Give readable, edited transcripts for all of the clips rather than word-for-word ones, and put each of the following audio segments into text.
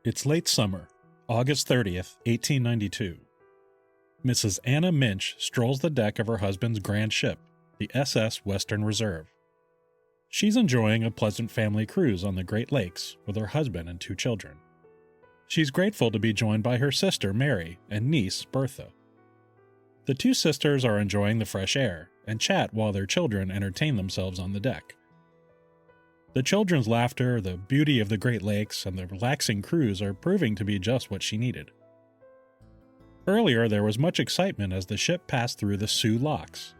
It's late summer, August 30th, 1892. Mrs. Anna Minch strolls the deck of her husband's grand ship, the SS Western Reserve. She's enjoying a pleasant family cruise on the Great Lakes with her husband and 2 children. She's grateful to be joined by her sister Mary and niece Bertha. The 2 sisters are enjoying the fresh air and chat while their children entertain themselves on the deck. The children's laughter, the beauty of the Great Lakes, and the relaxing cruise are proving to be just what she needed. Earlier, there was much excitement as the ship passed through the Sioux locks.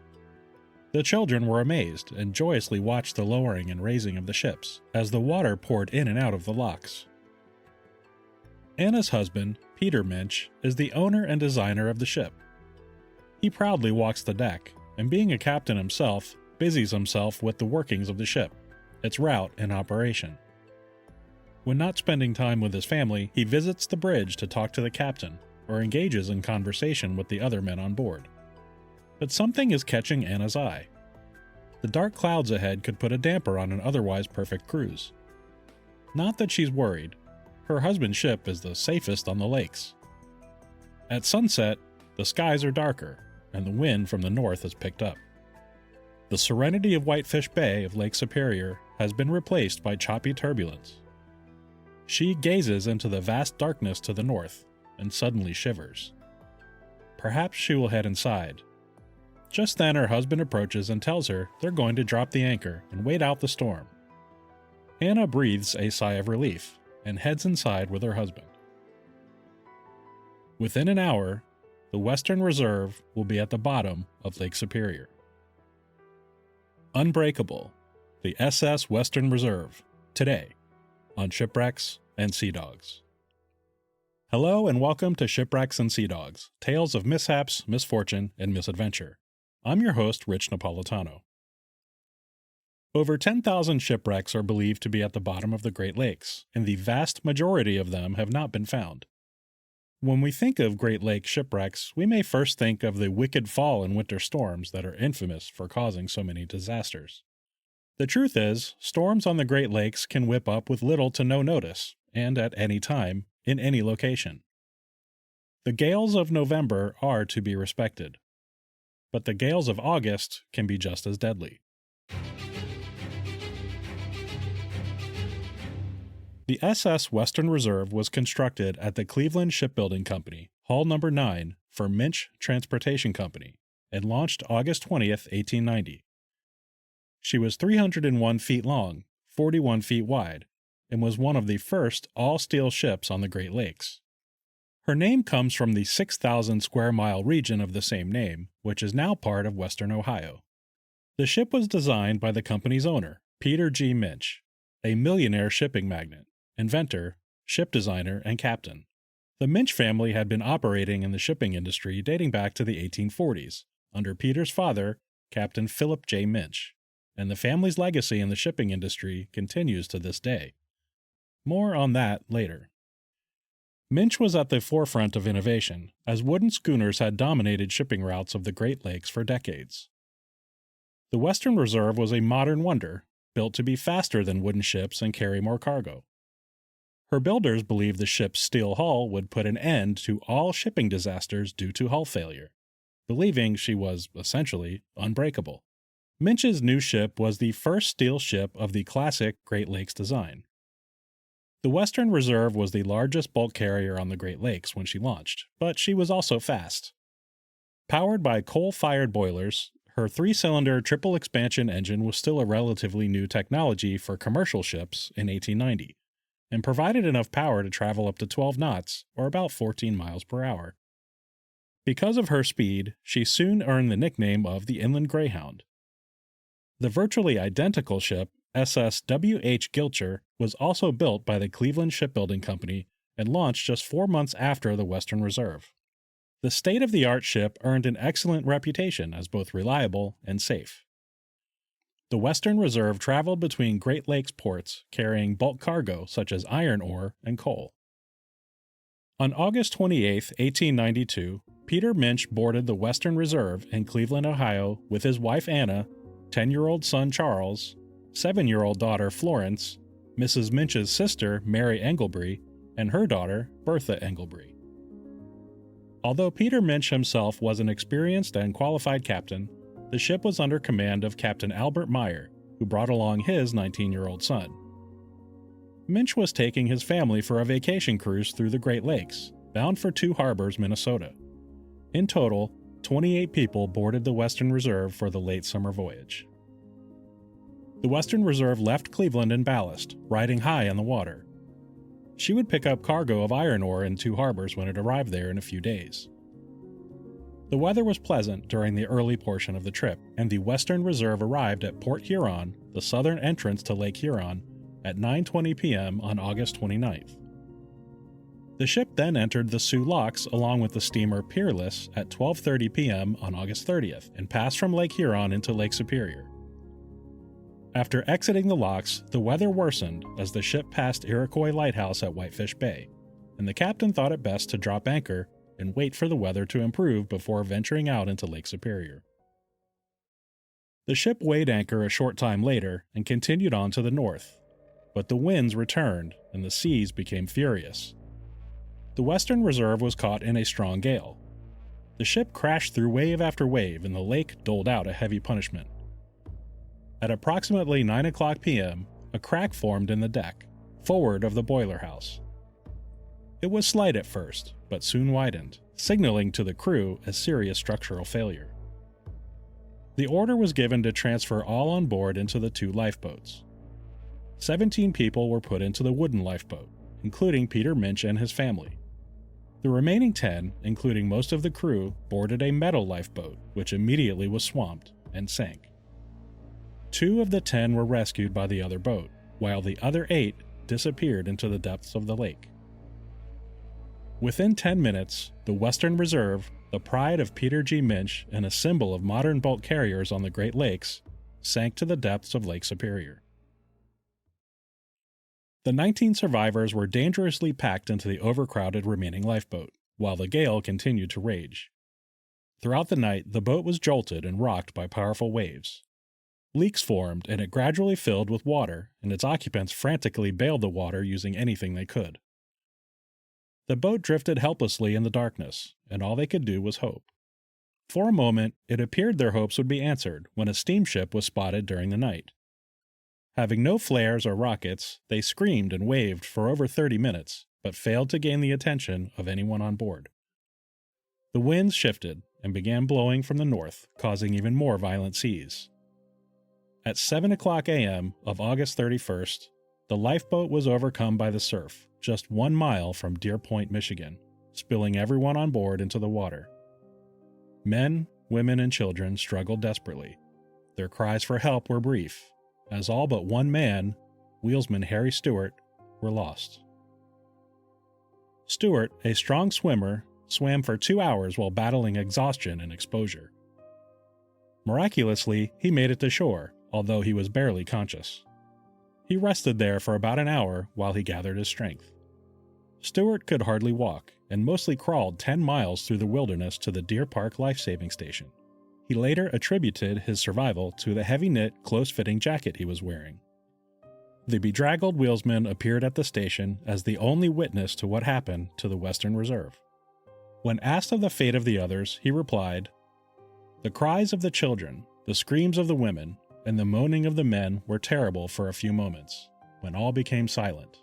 The children were amazed and joyously watched the lowering and raising of the ships as the water poured in and out of the locks. Anna's husband, Peter Minch, is the owner and designer of the ship. He proudly walks the deck, and being a captain himself, busies himself with the workings of the ship, its route and operation. When not spending time with his family, he visits the bridge to talk to the captain, or engages in conversation with the other men on board. But something is catching Anna's eye. The dark clouds ahead could put a damper on an otherwise perfect cruise. Not that she's worried. Her husband's ship is the safest on the lakes. At sunset, the skies are darker, and the wind from the north has picked up. The serenity of Whitefish Bay of Lake Superior has been replaced by choppy turbulence. She gazes into the vast darkness to the north and suddenly shivers. Perhaps she will head inside. Just then her husband approaches and tells her they're going to drop the anchor and wait out the storm. Anna breathes a sigh of relief and heads inside with her husband. Within an hour, the Western Reserve will be at the bottom of Lake Superior. Unbreakable, the SS Western Reserve, today on Shipwrecks and Sea Dogs. Hello and welcome to Shipwrecks and Sea Dogs, tales of mishaps, misfortune, and misadventure. I'm your host, Rich Napolitano. Over 10,000 shipwrecks are believed to be at the bottom of the Great Lakes, and the vast majority of them have not been found. When we think of Great Lake shipwrecks, we may first think of the wicked fall and winter storms that are infamous for causing so many disasters. The truth is, storms on the Great Lakes can whip up with little to no notice, and at any time, in any location. The gales of November are to be respected, but the gales of August can be just as deadly. The SS Western Reserve was constructed at the Cleveland Shipbuilding Company, Hull No. 9, for Minch Transportation Company, and launched August 20th, 1890. She was 301 feet long, 41 feet wide, and was one of the first all-steel ships on the Great Lakes. Her name comes from the 6,000 square mile region of the same name, which is now part of western Ohio. The ship was designed by the company's owner, Peter G. Minch, a millionaire shipping magnate, inventor, ship designer, and captain. The Minch family had been operating in the shipping industry dating back to the 1840s, under Peter's father, Captain Philip J. Minch, and the family's legacy in the shipping industry continues to this day. More on that later. Minch was at the forefront of innovation, as wooden schooners had dominated shipping routes of the Great Lakes for decades. The Western Reserve was a modern wonder, built to be faster than wooden ships and carry more cargo. Her builders believed the ship's steel hull would put an end to all shipping disasters due to hull failure, believing she was, essentially, unbreakable. Minch's new ship was the first steel ship of the classic Great Lakes design. The Western Reserve was the largest bulk carrier on the Great Lakes when she launched, but she was also fast. Powered by coal-fired boilers, her 3-cylinder triple-expansion engine was still a relatively new technology for commercial ships in 1890, and provided enough power to travel up to 12 knots, or about 14 miles per hour. Because of her speed, she soon earned the nickname of the Inland Greyhound. The virtually identical ship, SS W. H. Gilcher, was also built by the Cleveland Shipbuilding Company and launched just 4 months after the Western Reserve. The state-of-the-art ship earned an excellent reputation as both reliable and safe. The Western Reserve traveled between Great Lakes ports carrying bulk cargo such as iron ore and coal. On August 28, 1892, Peter Minch boarded the Western Reserve in Cleveland, Ohio with his wife Anna, 10-year-old son Charles, 7-year-old daughter Florence, Mrs. Minch's sister Mary Engelbree, and her daughter, Bertha Engelbree. Although Peter Minch himself was an experienced and qualified captain, the ship was under command of Captain Albert Meyer, who brought along his 19-year-old son. Minch was taking his family for a vacation cruise through the Great Lakes, bound for Two Harbors, Minnesota. In total, 28 people boarded the Western Reserve for the late summer voyage. The Western Reserve left Cleveland in ballast, riding high on the water. She would pick up cargo of iron ore in Two Harbors when it arrived there in a few days. The weather was pleasant during the early portion of the trip, and the Western Reserve arrived at Port Huron, the southern entrance to Lake Huron, at 9:20 p.m. on August 29th. The ship then entered the Soo Locks along with the steamer Peerless at 12:30 p.m. on August 30th and passed from Lake Huron into Lake Superior. After exiting the locks, the weather worsened as the ship passed Iroquois Lighthouse at Whitefish Bay, and the captain thought it best to drop anchor and wait for the weather to improve before venturing out into Lake Superior. The ship weighed anchor a short time later and continued on to the north, but the winds returned and the seas became furious. The Western Reserve was caught in a strong gale. The ship crashed through wave after wave and the lake doled out a heavy punishment. At approximately 9 o'clock p.m., a crack formed in the deck, forward of the boiler house. It was slight at first, but soon widened, signaling to the crew a serious structural failure. The order was given to transfer all on board into the two lifeboats. 17 people were put into the wooden lifeboat, including Peter Minch and his family. The remaining 10, including most of the crew, boarded a metal lifeboat, which immediately was swamped and sank. 2 of the 10 were rescued by the other boat, while the other 8 disappeared into the depths of the lake. Within 10 minutes, the Western Reserve, the pride of Peter G. Minch and a symbol of modern bulk carriers on the Great Lakes, sank to the depths of Lake Superior. The 19 survivors were dangerously packed into the overcrowded remaining lifeboat, while the gale continued to rage. Throughout the night, the boat was jolted and rocked by powerful waves. Leaks formed, and it gradually filled with water, and its occupants frantically bailed the water using anything they could. The boat drifted helplessly in the darkness, and all they could do was hope. For a moment, it appeared their hopes would be answered when a steamship was spotted during the night. Having no flares or rockets, they screamed and waved for over 30 minutes, but failed to gain the attention of anyone on board. The winds shifted and began blowing from the north, causing even more violent seas. At 7 o'clock a.m. of August 31st, the lifeboat was overcome by the surf, just 1 mile from Deer Point, Michigan, spilling everyone on board into the water. Men, women, and children struggled desperately. Their cries for help were brief, as all but one man, wheelsman Harry Stewart, were lost. Stewart, a strong swimmer, swam for 2 hours while battling exhaustion and exposure. Miraculously, he made it to shore, although he was barely conscious. He rested there for about an hour while he gathered his strength. Stewart could hardly walk, and mostly crawled 10 miles through the wilderness to the Deer Park Life-Saving Station. He later attributed his survival to the heavy-knit, close-fitting jacket he was wearing. The bedraggled wheelsman appeared at the station as the only witness to what happened to the Western Reserve. When asked of the fate of the others, he replied, "The cries of the children, the screams of the women, and the moaning of the men were terrible for a few moments, when all became silent."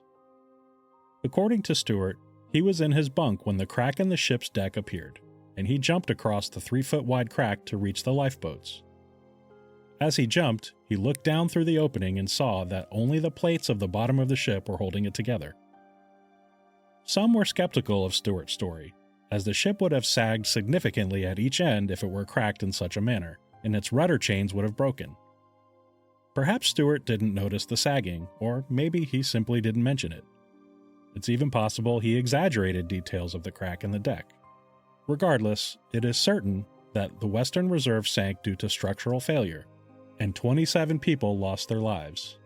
According to Stewart, he was in his bunk when the crack in the ship's deck appeared, and he jumped across the 3-foot-wide crack to reach the lifeboats. As he jumped, he looked down through the opening and saw that only the plates of the bottom of the ship were holding it together. Some were skeptical of Stewart's story, as the ship would have sagged significantly at each end if it were cracked in such a manner, and its rudder chains would have broken. Perhaps Stewart didn't notice the sagging, or maybe he simply didn't mention it. It's even possible he exaggerated details of the crack in the deck. Regardless, it is certain that the Western Reserve sank due to structural failure, and 27 people lost their lives.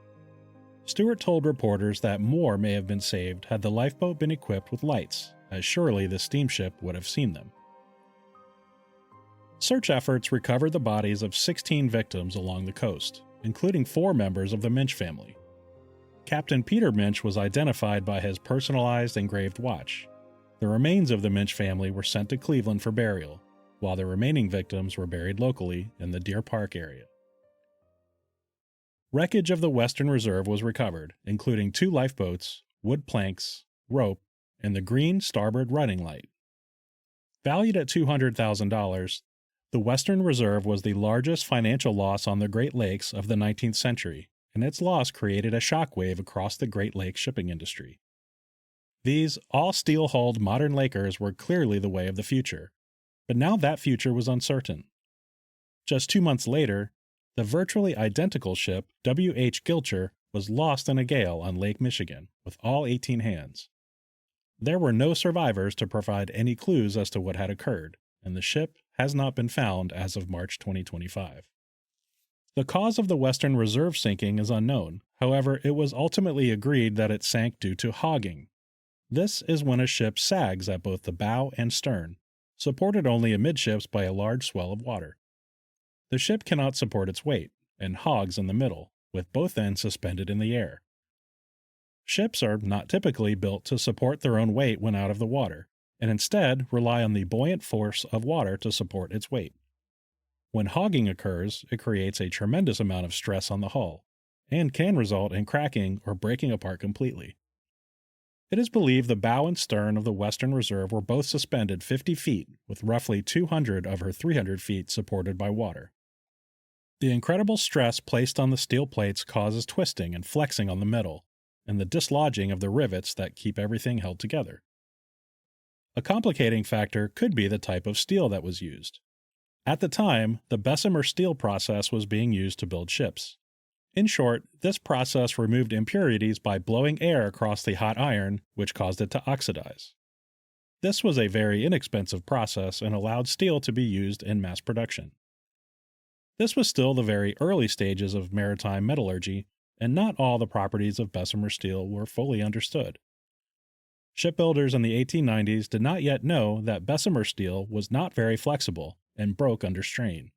Stewart told reporters that more may have been saved had the lifeboat been equipped with lights, as surely the steamship would have seen them. Search efforts recovered the bodies of 16 victims along the coast, including 4 members of the Minch family. Captain Peter Minch was identified by his personalized engraved watch. The remains of the Minch family were sent to Cleveland for burial, while the remaining victims were buried locally in the Deer Park area. Wreckage of the Western Reserve was recovered, including 2 lifeboats, wood planks, rope, and the green starboard running light. Valued at $200,000, the Western Reserve was the largest financial loss on the Great Lakes of the 19th century, and its loss created a shockwave across the Great Lakes shipping industry. These all-steel-hulled modern lakers were clearly the way of the future, but now that future was uncertain. Just 2 months later, the virtually identical ship W.H. Gilcher was lost in a gale on Lake Michigan with all 18 hands. There were no survivors to provide any clues as to what had occurred, and the ship has not been found as of March 2025. The cause of the Western Reserve sinking is unknown. However, it was ultimately agreed that it sank due to hogging. This is when a ship sags at both the bow and stern, supported only amidships by a large swell of water. The ship cannot support its weight, and hogs in the middle, with both ends suspended in the air. Ships are not typically built to support their own weight when out of the water, and instead rely on the buoyant force of water to support its weight. When hogging occurs, it creates a tremendous amount of stress on the hull, and can result in cracking or breaking apart completely. It is believed the bow and stern of the Western Reserve were both suspended 50 feet, with roughly 200 of her 300 feet supported by water. The incredible stress placed on the steel plates causes twisting and flexing on the metal, and the dislodging of the rivets that keep everything held together. A complicating factor could be the type of steel that was used. At the time, the Bessemer steel process was being used to build ships. In short, this process removed impurities by blowing air across the hot iron, which caused it to oxidize. This was a very inexpensive process and allowed steel to be used in mass production. This was still the very early stages of maritime metallurgy, and not all the properties of Bessemer steel were fully understood. Shipbuilders in the 1890s did not yet know that Bessemer steel was not very flexible and broke under strain.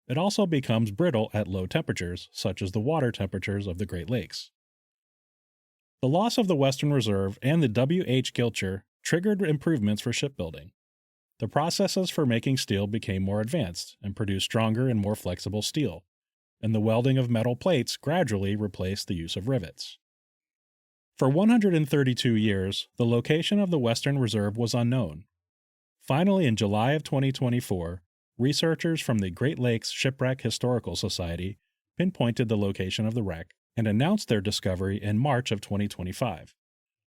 It also becomes brittle at low temperatures, such as the water temperatures of the Great Lakes. The loss of the Western Reserve and the W.H. Gilcher triggered improvements for shipbuilding. The processes for making steel became more advanced and produced stronger and more flexible steel, and the welding of metal plates gradually replaced the use of rivets. For 132 years, the location of the Western Reserve was unknown. Finally, in July of 2024, researchers from the Great Lakes Shipwreck Historical Society pinpointed the location of the wreck and announced their discovery in March of 2025.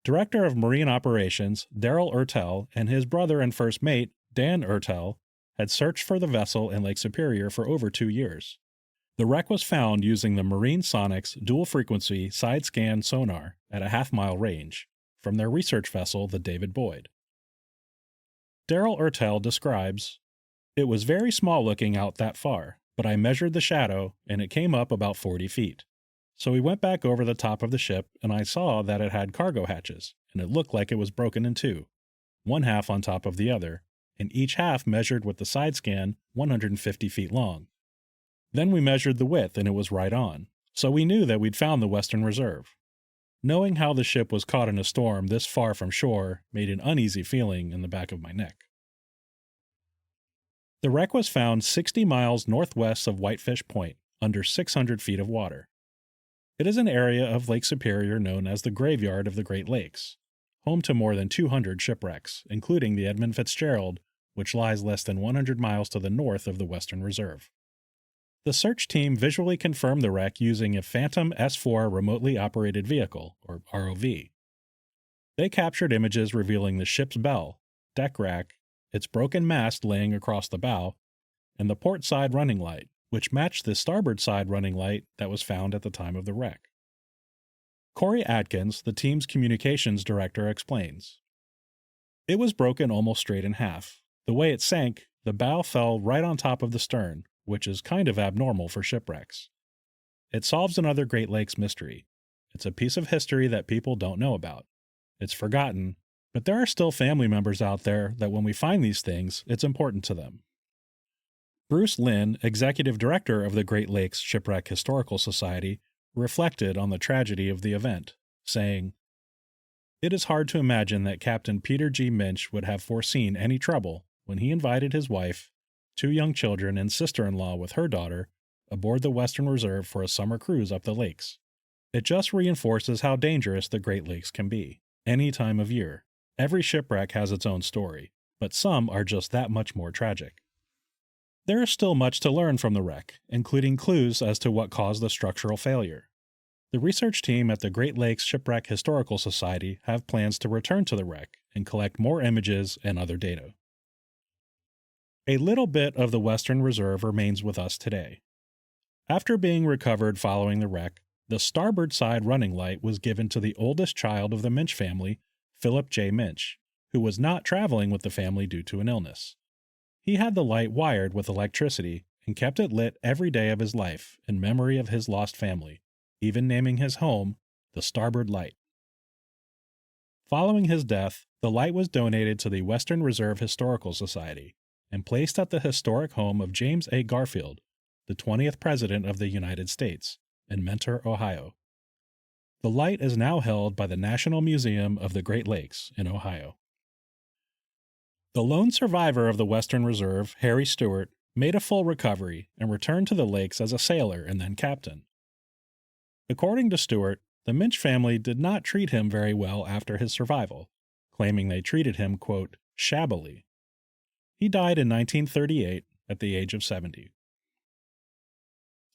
Director of Marine Operations Darrell Ertel and his brother and first mate, Dan Ertel, had searched for the vessel in Lake Superior for over 2 years. The wreck was found using the Marine Sonics dual-frequency side-scan sonar at a half-mile range from their research vessel, the David Boyd. Darrell Ertel describes, "It was very small looking out that far, but I measured the shadow, and it came up about 40 feet. So we went back over the top of the ship, and I saw that it had cargo hatches, and it looked like it was broken in two, one half on top of the other, and each half measured with the side scan 150 feet long. Then we measured the width, and it was right on, so we knew that we'd found the Western Reserve. Knowing how the ship was caught in a storm this far from shore made an uneasy feeling in the back of my neck." The wreck was found 60 miles northwest of Whitefish Point, under 600 feet of water. It is an area of Lake Superior known as the Graveyard of the Great Lakes, home to more than 200 shipwrecks, including the Edmund Fitzgerald, which lies less than 100 miles to the north of the Western Reserve. The search team visually confirmed the wreck using a Phantom S4 remotely operated vehicle, or ROV. They captured images revealing the ship's bell, deck rack, its broken mast laying across the bow, and the port side running light, which matched the starboard side running light that was found at the time of the wreck. Corey Atkins, the team's communications director, explains, "It was broken almost straight in half. The way it sank, the bow fell right on top of the stern, which is kind of abnormal for shipwrecks. It solves another Great Lakes mystery. It's a piece of history that people don't know about. It's forgotten, but there are still family members out there that when we find these things, it's important to them." Bruce Lynn, executive director of the Great Lakes Shipwreck Historical Society, reflected on the tragedy of the event, saying, "It is hard to imagine that Captain Peter G. Minch would have foreseen any trouble when he invited his wife, 2 young children, and sister-in-law with her daughter aboard the Western Reserve for a summer cruise up the lakes. It just reinforces how dangerous the Great Lakes can be, any time of year. Every shipwreck has its own story, but some are just that much more tragic." There is still much to learn from the wreck, including clues as to what caused the structural failure. The research team at the Great Lakes Shipwreck Historical Society have plans to return to the wreck and collect more images and other data. A little bit of the Western Reserve remains with us today. After being recovered following the wreck, the starboard side running light was given to the oldest child of the Minch family, Philip J. Minch, who was not traveling with the family due to an illness. He had the light wired with electricity and kept it lit every day of his life in memory of his lost family, even naming his home the Starboard Light. Following his death, the light was donated to the Western Reserve Historical Society and placed at the historic home of James A. Garfield, the 20th President of the United States, in Mentor, Ohio. The light is now held by the National Museum of the Great Lakes in Ohio. The lone survivor of the Western Reserve, Harry Stewart, made a full recovery and returned to the lakes as a sailor and then captain. According to Stewart, the Minch family did not treat him very well after his survival, claiming they treated him, quote, shabbily. He died in 1938 at the age of 70.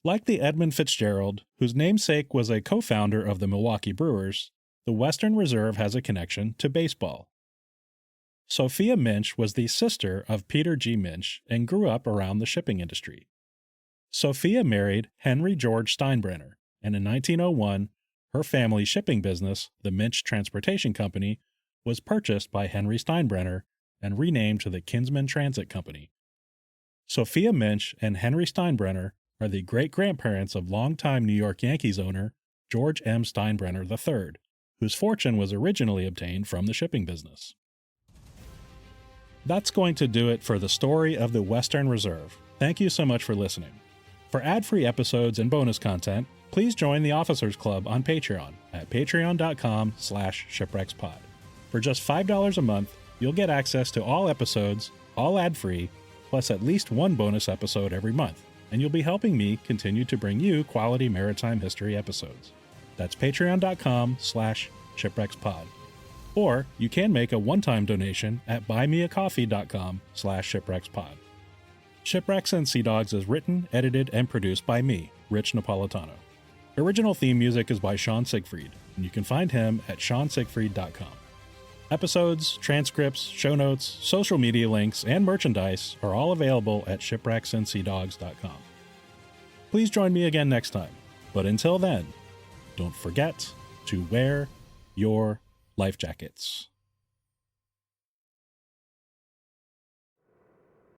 Like the Edmund Fitzgerald, whose namesake was a co-founder of the Milwaukee Brewers, the Western Reserve has a connection to baseball. Sophia Minch was the sister of Peter G. Minch and grew up around the shipping industry. Sophia married Henry George Steinbrenner, and in 1901, her family's shipping business, the Minch Transportation Company, was purchased by Henry Steinbrenner and renamed to the Kinsman Transit Company. Sophia Minch and Henry Steinbrenner are the great-grandparents of longtime New York Yankees owner George M. Steinbrenner III, whose fortune was originally obtained from the shipping business. That's going to do it for the story of the Western Reserve. Thank you so much for listening. For ad-free episodes and bonus content, please join the Officers Club on Patreon at patreon.com/shipwreckspod. For just $5 a month, you'll get access to all episodes, all ad-free, plus at least one bonus episode every month, and you'll be helping me continue to bring you quality maritime history episodes. That's patreon.com/shipwreckspod. Or you can make a one-time donation at buymeacoffee.com/shipwreckspod. Shipwrecks and Sea Dogs is written, edited, and produced by me, Rich Napolitano. Original theme music is by Sean Siegfried, and you can find him at seansiegfried.com. Episodes, transcripts, show notes, social media links, and merchandise are all available at shipwrecksandseadogs.com. Please join me again next time, but until then, don't forget to wear your life jackets.